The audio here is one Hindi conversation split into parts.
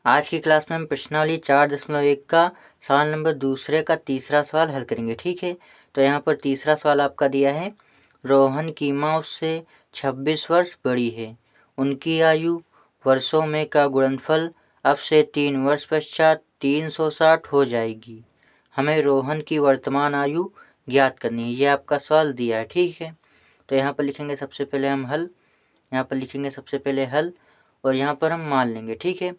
आज की क्लास में हम प्रश्नावली 4.1 का सवाल नंबर दूसरे का तीसरा सवाल हल करेंगे। ठीक है, तो यहाँ पर तीसरा सवाल आपका दिया है, रोहन की माँ उससे 26 वर्ष बड़ी है, उनकी आयु वर्षों में का गुणनफल अब से 3 वर्ष पश्चात 360 हो जाएगी। हमें रोहन की वर्तमान आयु ज्ञात करनी है, ये आपका सवाल दिया है। ठीक है, तो यहाँ पर लिखेंगे सबसे पहले हम हल, यहाँ पर लिखेंगे सबसे पहले हल और यहाँ पर हम मान लेंगे। ठीक है,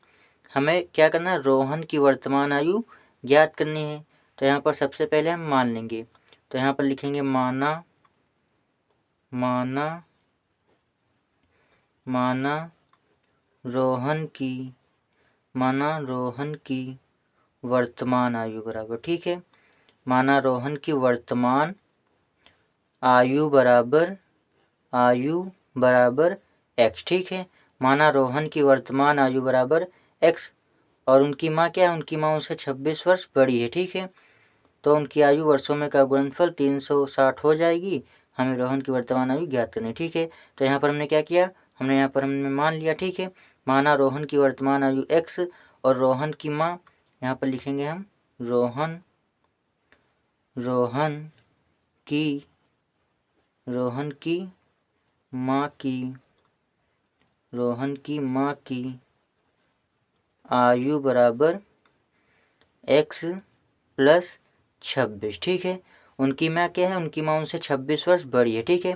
हमें क्या करना है, रोहन की वर्तमान आयु ज्ञात करनी है। तो यहाँ पर सबसे पहले हम मान लेंगे, तो यहाँ पर लिखेंगे माना माना माना रोहन की वर्तमान आयु बराबर, ठीक है, माना रोहन की वर्तमान आयु बराबर x। ठीक है, माना रोहन की वर्तमान आयु बराबर x और उनकी माँ क्या है, उनकी माँ उनसे 26 वर्ष बड़ी है। ठीक है, तो उनकी आयु वर्षों में का गुणनफल 360 हो जाएगी। हमें रोहन की वर्तमान आयु ज्ञात करनी। ठीक है, तो यहाँ पर हमने क्या किया, हमने मान लिया। ठीक है, माना रोहन की वर्तमान आयु x और रोहन की माँ, यहाँ पर लिखेंगे हम रोहन की माँ की आयु बराबर x प्लस 26। ठीक है, उनकी माँ क्या है, उनकी माँ उनसे 26 वर्ष बड़ी है। ठीक है,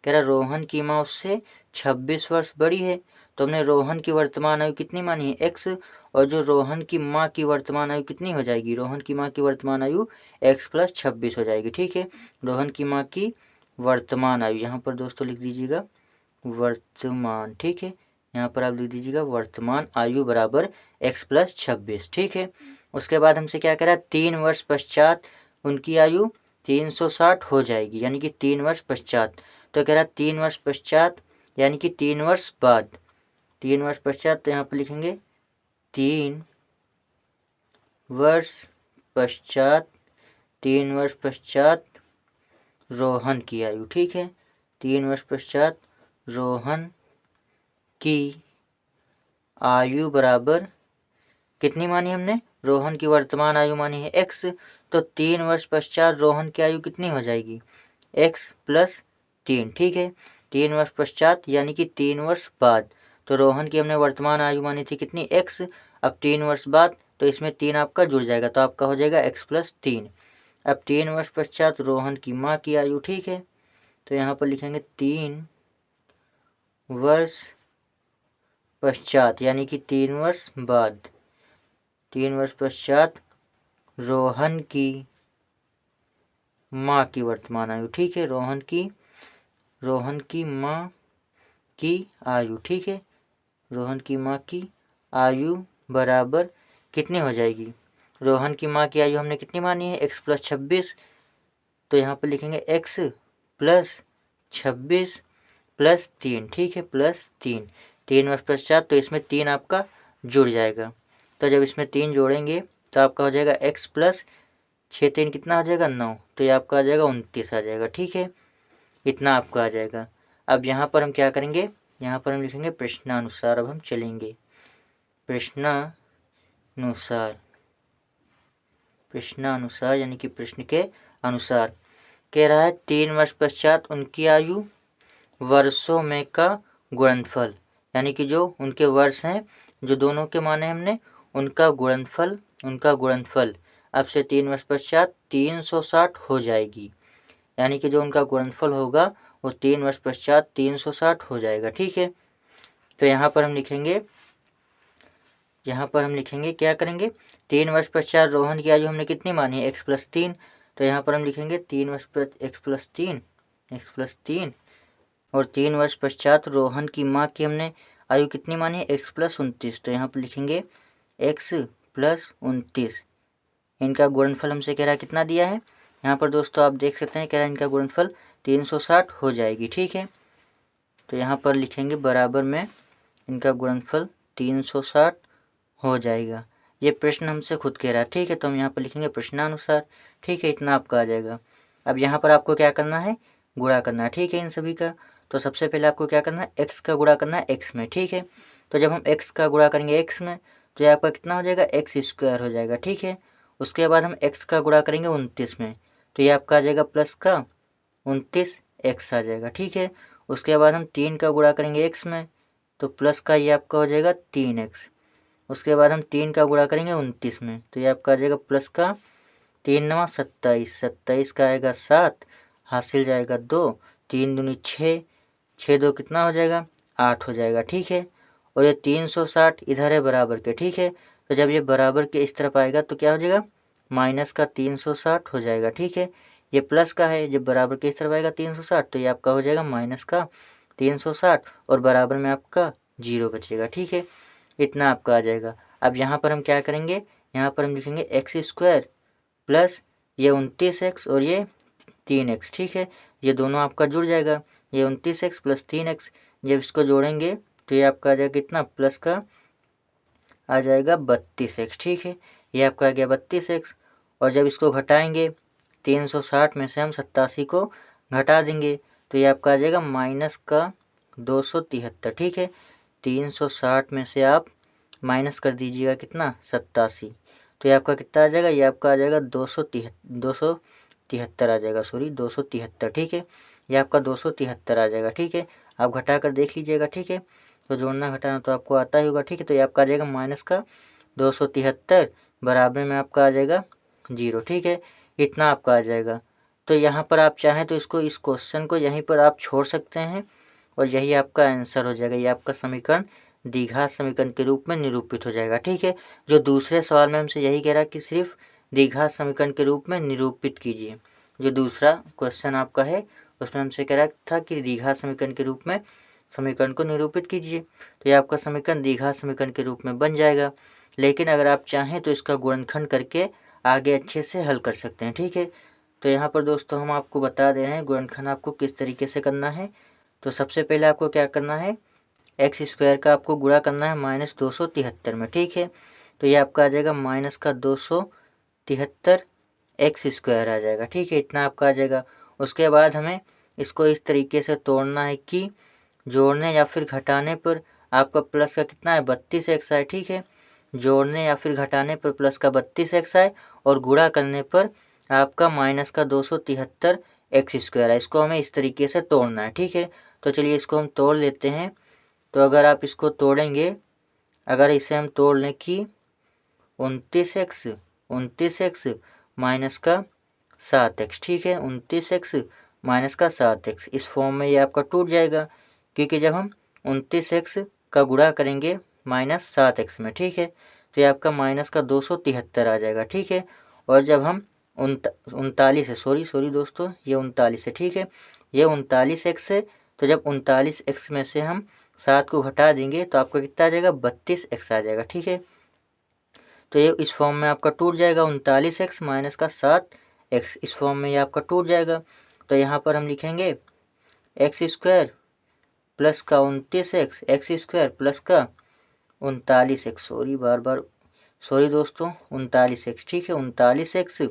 कह रहा रोहन की माँ उससे 26 वर्ष बड़ी है, तो हमने रोहन की वर्तमान आयु कितनी मानी है, x, और जो रोहन की माँ की वर्तमान आयु कितनी हो जाएगी, रोहन की माँ की वर्तमान आयु x प्लस 26 हो जाएगी। ठीक है, रोहन की माँ की वर्तमान आयु, यहाँ पर दोस्तों लिख दीजिएगा वर्तमान। ठीक है, यहाँ पर आप लिख दीजिएगा वर्तमान आयु बराबर x प्लस 26। ठीक है, उसके बाद हमसे क्या करा, 3 वर्ष पश्चात उनकी आयु 360 हो जाएगी, यानी कि 3 वर्ष पश्चात। तो कह रहा 3 वर्ष पश्चात यानी कि 3 वर्ष बाद, 3 वर्ष पश्चात, तो यहाँ पर लिखेंगे 3 वर्ष पश्चात रोहन की आयु। ठीक है, 3 वर्ष पश्चात रोहन की आयु बराबर कितनी मानी हमने, रोहन की वर्तमान आयु मानी है x, तो 3 वर्ष पश्चात रोहन की आयु कितनी हो जाएगी, x प्लस 3। ठीक है, 3 वर्ष पश्चात यानी कि 3 वर्ष बाद, तो रोहन की हमने वर्तमान आयु मानी थी कितनी, x, अब 3 वर्ष बाद, तो इसमें 3 आपका जुड़ जाएगा, तो आपका हो जाएगा x प्लस 3। अब 3 वर्ष पश्चात रोहन की माँ की आयु। ठीक है, तो यहाँ पर लिखेंगे 3 वर्ष पश्चात यानी कि 3 वर्ष बाद, 3 वर्ष पश्चात रोहन की माँ की वर्तमान आयु। ठीक है, रोहन की माँ की आयु। ठीक है, रोहन की माँ की आयु बराबर कितनी हो जाएगी, रोहन की माँ की आयु हमने कितनी मानी है, x प्लस 26, तो यहाँ पर लिखेंगे x प्लस 26 प्लस 3। ठीक है, प्लस 3, 3 वर्ष पश्चात, तो इसमें 3 आपका जुड़ जाएगा, तो जब इसमें 3 जोड़ेंगे तो आपका हो जाएगा x प्लस 6 3 कितना आ जाएगा 9, तो ये आपका आ जाएगा 29 आ जाएगा। ठीक है, इतना आपका आ जाएगा। अब यहाँ पर हम क्या करेंगे, यहाँ पर हम लिखेंगे प्रश्नानुसार। अब हम चलेंगे प्रश्नानुसार यानी कि प्रश्न के अनुसार कह रहा है 3 वर्ष पश्चात उनकी आयु वर्षों में का गुणनफल, यानी कि जो उनके वर्ष हैं, जो दोनों के माने हमने, उनका गुणनफल अब से 3 वर्ष पश्चात 360 हो जाएगी, यानी कि जो उनका गुणनफल होगा वो 3 वर्ष पश्चात 360 हो जाएगा। ठीक है, तो यहाँ पर हम लिखेंगे क्या करेंगे, 3 वर्ष पश्चात रोहन की आयु हमने कितनी मानी है, x प्लस 3, तो यहाँ पर हम लिखेंगे 3 वर्ष पर x प्लस 3 और 3 वर्ष पश्चात रोहन की माँ की हमने आयु कितनी मानी है, x प्लस 29, तो यहाँ पर लिखेंगे x प्लस 29। इनका गुणनफल हमसे कह रहा है कितना दिया है, यहाँ पर दोस्तों आप देख सकते हैं, कह रहा है इनका गुणनफल 360 हो जाएगी। ठीक है, तो यहाँ पर लिखेंगे बराबर में इनका गुणनफल 360 हो जाएगा। ये प्रश्न हमसे खुद कह रहा है। ठीक है, तो हम यहाँ पर लिखेंगे प्रश्नानुसार। ठीक है, इतना आपका आ जाएगा। अब यहाँ पर आपको क्या करना है, गुणा करना है। ठीक है, इन सभी का, तो सबसे पहले आपको क्या करना है, x का गुणा करना है x में। ठीक है, तो जब हम x का गुणा करेंगे x में, तो ये आपका कितना हो जाएगा, एक्स स्क्वायर हो जाएगा। ठीक है, उसके बाद हम एक्स का गुणा करेंगे 29 में, तो ये आपका आ जाएगा प्लस का 29 एक्स आ जाएगा। ठीक है, उसके बाद हम 3 का गुणा करेंगे एक्स में, तो प्लस का ये आपका हो जाएगा 3x। उसके बाद हम 3 का गुणा करेंगे 29 में, तो ये आपका आ जाएगा प्लस का 3 नवा 27, 27 का आएगा 7, हासिल जाएगा 2, 3 दूनी 6, 6 दो कितना हो जाएगा, 8 हो जाएगा। ठीक है, और ये 360 इधर है बराबर के। ठीक है, तो जब ये बराबर के इस तरफ आएगा तो क्या हो जाएगा, माइनस का 360 हो जाएगा। ठीक है, ये प्लस का है, जब बराबर के इस तरफ आएगा 360 तो ये आपका हो जाएगा माइनस का 360 और बराबर में आपका 0 बचेगा। ठीक है, इतना आपका आ जाएगा। अब यहाँ पर हम क्या करेंगे, यहाँ पर हम लिखेंगे एक्स स्क्वायर प्लस ये 29x और ये 3x। ठीक है, ये दोनों आपका जुड़ जाएगा, ये 29x प्लस 3x, जब इसको जोड़ेंगे तो ये आपका आ जाएगा कितना, प्लस का आ जाएगा 32x। ठीक है, ये आपका आ गया 32x, और जब इसको घटाएंगे 360 में से हम 87 को घटा देंगे तो ये आपका आ जाएगा माइनस का 273। ठीक है, 360 में से आप माइनस कर दीजिएगा कितना, 87, तो ये आपका कितना आ जाएगा, ये आपका आ जाएगा 273 आ जाएगा, सॉरी 273। ठीक है, ये आपका 273 आ जाएगा। ठीक है, आप घटा कर देख लीजिएगा। ठीक है, तो जोड़ना घटाना तो आपको आता ही होगा। ठीक है, तो ये आपका आ जाएगा माइनस का 273 बराबर में आपका आ जाएगा 0। ठीक है, इतना आपका आ जाएगा। तो यहाँ पर आप चाहें तो इसको, इस क्वेश्चन को यहीं पर आप छोड़ सकते हैं और यही आपका आंसर हो जाएगा। ये आपका समीकरण द्विघात समीकरण के रूप में निरूपित हो जाएगा। ठीक है, जो दूसरे सवाल में हमसे यही कह रहा है कि सिर्फ द्विघात समीकरण के रूप में निरूपित कीजिए। जो दूसरा क्वेश्चन आपका है उसमें हमसे कह रहा था कि द्विघात समीकरण के रूप में समीकरण को निरूपित कीजिए, तो ये आपका समीकरण द्विघात समीकरण के रूप में बन जाएगा। लेकिन अगर आप चाहें तो इसका गुणनखंड करके आगे अच्छे से हल कर सकते हैं। ठीक है, तो यहाँ पर दोस्तों हम आपको बता दे रहे हैं गुणनखंड आपको किस तरीके से करना है। तो सबसे पहले आपको क्या करना है, एक्स स्क्वायर का आपको गुणा करना है माइनस 273 में। ठीक है, तो ये आपका आ जाएगा माइनस का 273 एक्स स्क्वायर आ जाएगा। ठीक है, इतना आपका आ जाएगा। उसके बाद हमें इसको इस तरीके से तोड़ना है कि जोड़ने या फिर घटाने पर आपका प्लस का कितना है, 32x आए। ठीक है, जोड़ने या फिर घटाने पर प्लस का 32x आए और गुणा करने पर आपका माइनस का 273 एक्स स्क्वायर है। इसको हमें इस तरीके से तोड़ना है। ठीक है, तो चलिए इसको हम तोड़ लेते हैं। तो अगर आप इसको तोड़ेंगे, अगर इसे हम तोड़ लें कि 29x माइनस का 7x। ठीक है, 29x माइनस का 7x, इस फॉर्म में ये आपका टूट जाएगा, क्योंकि जब हम 29x का गुणा करेंगे माइनस 7x में, ठीक है, तो ये आपका माइनस का 273 आ जाएगा। ठीक है, और जब हम 39 है, सॉरी दोस्तों, ये 39 है। ठीक है, ये 39x है, तो जब 39x में से हम 7 को घटा देंगे तो आपका कितना आ जाएगा, 32x आ जाएगा। ठीक है, तो ये इस फॉर्म में आपका टूट जाएगा, 39x माइनस का 7x, इस फॉर्म में ये आपका टूट जाएगा। तो यहाँ पर हम लिखेंगे एक्स स्क्वायर प्लस का 29x, एक्स स्क्वायर प्लस का 39x, सॉरी दोस्तों 39x। ठीक है, 39x,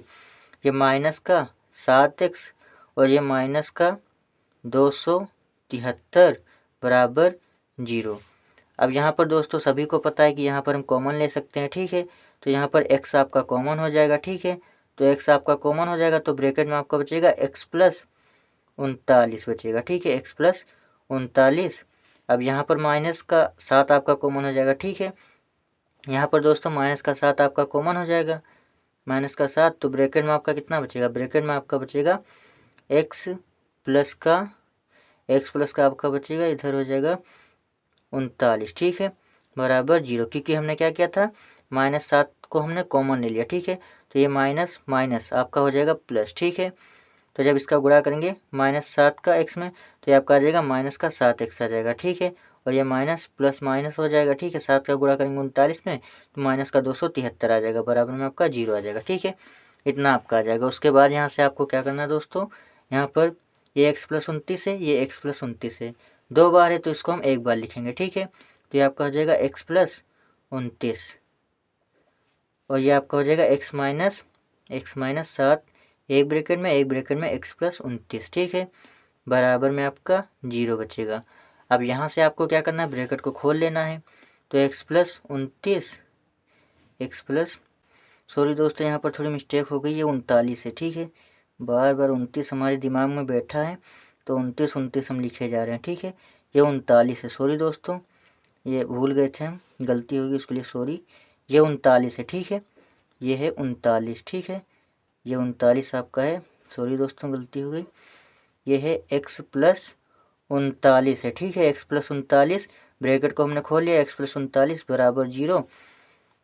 ये माइनस का 7x और ये माइनस का 273 बराबर 0। अब यहाँ पर दोस्तों सभी को पता है कि यहाँ पर हम कॉमन ले सकते हैं। ठीक है, तो यहाँ पर x आपका कॉमन हो जाएगा। ठीक है, तो x आपका कॉमन हो जाएगा तो ब्रैकेट में आपका बचेगा x प्लस 39 बचेगा। ठीक है, x प्लस 39। अब यहाँ पर माइनस का 7 आपका कॉमन हो जाएगा। ठीक है, यहाँ पर दोस्तों माइनस का 7 आपका कॉमन हो जाएगा, माइनस का 7, तो ब्रैकेट में आपका कितना बचेगा, ब्रैकेट में आपका बचेगा x प्लस का आपका बचेगा, इधर हो जाएगा 39। ठीक है, बराबर 0, क्योंकि हमने क्या किया था, माइनस 7 को हमने कॉमन ले लिया। ठीक है, तो ये माइनस माइनस आपका हो जाएगा प्लस। ठीक है, तो जब इसका गुणा करेंगे माइनस 7 का x में तो ये आपका आ जाएगा माइनस का 7x आ जाएगा। ठीक है, और ये माइनस प्लस माइनस हो जाएगा। ठीक है, 7 का गुणा करेंगे 39 में तो माइनस का 273 आ जाएगा, बराबर में आपका 0 आ जाएगा। ठीक है, इतना आपका आ जाएगा। उसके बाद यहाँ से आपको क्या करना है दोस्तों, यहाँ पर ये x प्लस 29 है, ये x प्लस 29 है, 2 बार है तो इसको हम 1 बार लिखेंगे। ठीक है, तो ये आपका हो जाएगा x प्लस 29 और ये आपका हो जाएगा x माइनस 7, एक ब्रैकेट में x प्लस 29। ठीक है, बराबर में आपका 0 बचेगा। अब यहाँ से आपको क्या करना है, ब्रैकेट को खोल लेना है, तो x plus 29 x plus, sorry दोस्तों यहाँ पर थोड़ी मिस्टेक हो गई, ये 39 है, ठीक है। बार बार 29 हमारे दिमाग में बैठा है तो 29 हम लिखे जा रहे हैं, ठीक है। ये 39 है, सॉरी दोस्तों, ये भूल गए थे हम, गलती होगी उसके लिए सॉरी। ये 39 है, ठीक है, ये है 39, ठीक है, ये 39 आपका है, सॉरी दोस्तों गलती हो गई। ये है x प्लस 39 है, ठीक है, x प्लस 39, ब्रैकेट को हमने खोल लिया, x प्लस 39 बराबर 0,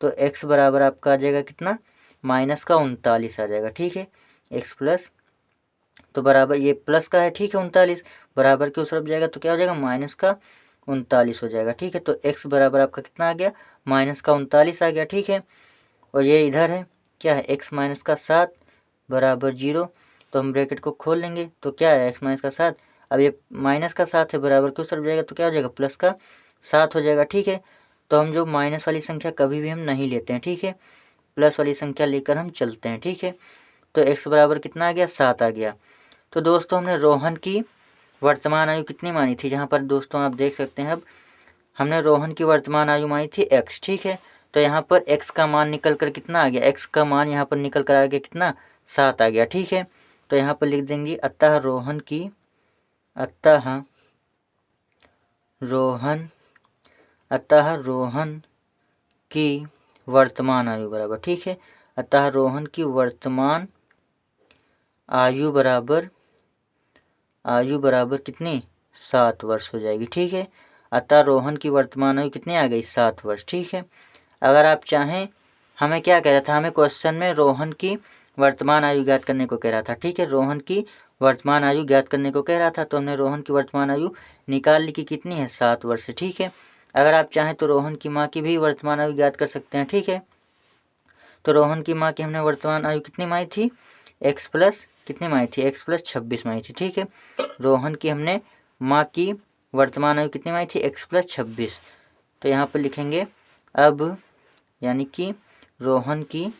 तो x बराबर आपका आ जाएगा कितना, माइनस का 39 आ जाएगा, ठीक है। x प्लस तो बराबर ये प्लस का है, ठीक है, 39 बराबर के उस तरफ जाएगा तो क्या हो जाएगा, माइनस का 39 हो जाएगा, ठीक है। तो x बराबर आपका कितना आ गया, माइनस का 39 आ गया, ठीक है। और ये इधर है क्या है, x माइनस का 7 बराबर 0, तो हम ब्रैकेट को खोल लेंगे तो क्या है, x माइनस का 7, अब ये माइनस का 7 है, बराबर के उस तरफ जाएगा तो क्या हो जाएगा, प्लस का 7 हो जाएगा, ठीक है। तो हम जो माइनस वाली संख्या कभी भी हम नहीं लेते हैं, ठीक है, प्लस वाली संख्या लेकर हम चलते हैं, ठीक है। तो x बराबर कितना आ गया, 7 आ गया। तो दोस्तों हमने रोहन की वर्तमान आयु कितनी मानी थी, जहाँ पर दोस्तों आप देख सकते हैं, अब हमने रोहन की वर्तमान आयु मानी थी x, ठीक है। तो यहाँ पर x का मान निकल कर कितना आ गया, x का मान यहाँ पर निकल कर आ गया कितना, 7 आ गया, ठीक है। तो यहाँ पर लिख देंगे अतः रोहन की वर्तमान आयु बराबर, ठीक है, अतः रोहन की वर्तमान आयु बराबर कितनी, 7 वर्ष हो जाएगी, ठीक है। अतः रोहन की वर्तमान आयु कितनी आ गई, 7 वर्ष, ठीक है। अगर आप चाहें, हमें क्या कह रहा था, हमें क्वेश्चन में रोहन की वर्तमान आयु ज्ञात करने को कह रहा था, ठीक है, रोहन की वर्तमान आयु ज्ञात करने को कह रहा था, तो हमने रोहन की वर्तमान आयु निकाल ली कि कितनी है, 7 वर्ष, ठीक है। अगर आप चाहें तो रोहन की माँ की भी वर्तमान आयु ज्ञात कर सकते हैं, ठीक है। तो रोहन की माँ की हमने वर्तमान आयु कितनी मानी थी, x प्लस कितनी मानी थी, x प्लस 26 मानी थी, ठीक है। रोहन की हमने माँ की वर्तमान आयु कितनी मानी थी, x प्लस 26, तो यहाँ पर लिखेंगे अब, यानी कि रोहन की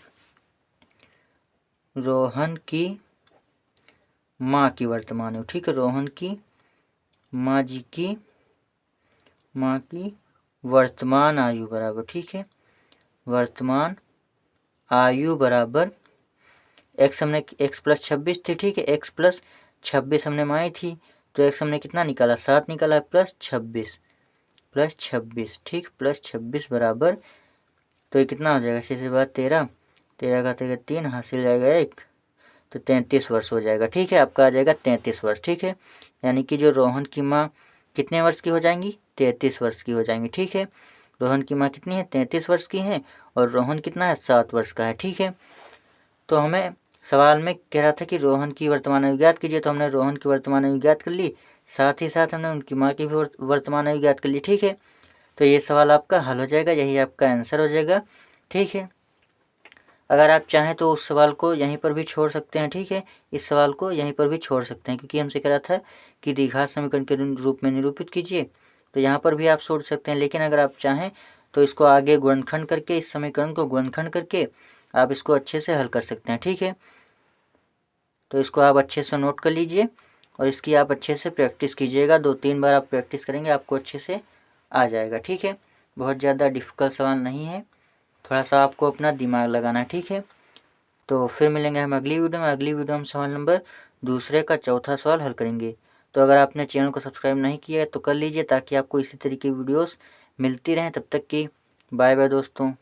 माँ की वर्तमान आयु, ठीक है, रोहन की माँ की वर्तमान आयु बराबर, ठीक है, वर्तमान आयु बराबर x हमने x प्लस 26 थी, ठीक है, x प्लस 26 हमने मानी थी, तो x हमने कितना निकाला, 7 निकाला, प्लस 26, ठीक, प्लस 26 बराबर, तो ये कितना हो जाएगा, 6 से बाद 13 का 3 हासिल जाएगा 1, तो 33 वर्ष हो जाएगा, ठीक है, आपका आ जाएगा 33 वर्ष, ठीक है। यानी कि जो रोहन की माँ कितने वर्ष की हो जाएंगी, 33 वर्ष की हो जाएंगी, ठीक है। रोहन की माँ कितनी है, 33 वर्ष की है, और रोहन कितना है, 7 वर्ष का है, ठीक है। तो हमें सवाल में कह रहा था कि रोहन की वर्तमान आयु ज्ञात कीजिए, तो हमने रोहन की वर्तमान आयु ज्ञात कर ली, साथ ही साथ हमने उनकी माँ की भी वर्तमान आयु ज्ञात कर ली, ठीक है। तो ये सवाल आपका हल हो जाएगा, यही आपका आंसर हो जाएगा, ठीक है। अगर आप चाहें तो उस सवाल को यहीं पर भी छोड़ सकते हैं, ठीक है, इस सवाल को यहीं पर भी छोड़ सकते हैं, क्योंकि हमसे कह रहा था कि द्विघात समीकरण के रूप में निरूपित कीजिए, तो यहाँ पर भी आप छोड़ सकते हैं। लेकिन अगर आप चाहें तो इसको आगे गुणनखंड करके, इस समीकरण को गुणनखंड करके आप इसको अच्छे से हल कर सकते हैं, ठीक है। तो इसको आप अच्छे से नोट कर लीजिए और इसकी आप अच्छे से प्रैक्टिस कीजिएगा, 2-3 बार आप प्रैक्टिस करेंगे, आपको अच्छे से आ जाएगा, ठीक है। बहुत ज़्यादा डिफ़िकल्ट सवाल नहीं है, थोड़ा सा आपको अपना दिमाग लगाना है, ठीक है। तो फिर मिलेंगे हम अगली वीडियो में हम सवाल नंबर 2 का चौथा सवाल हल करेंगे। तो अगर आपने चैनल को सब्सक्राइब नहीं किया है तो कर लीजिए, ताकि आपको इसी तरीके की वीडियोस मिलती रहें। तब तक की बाय बाय दोस्तों।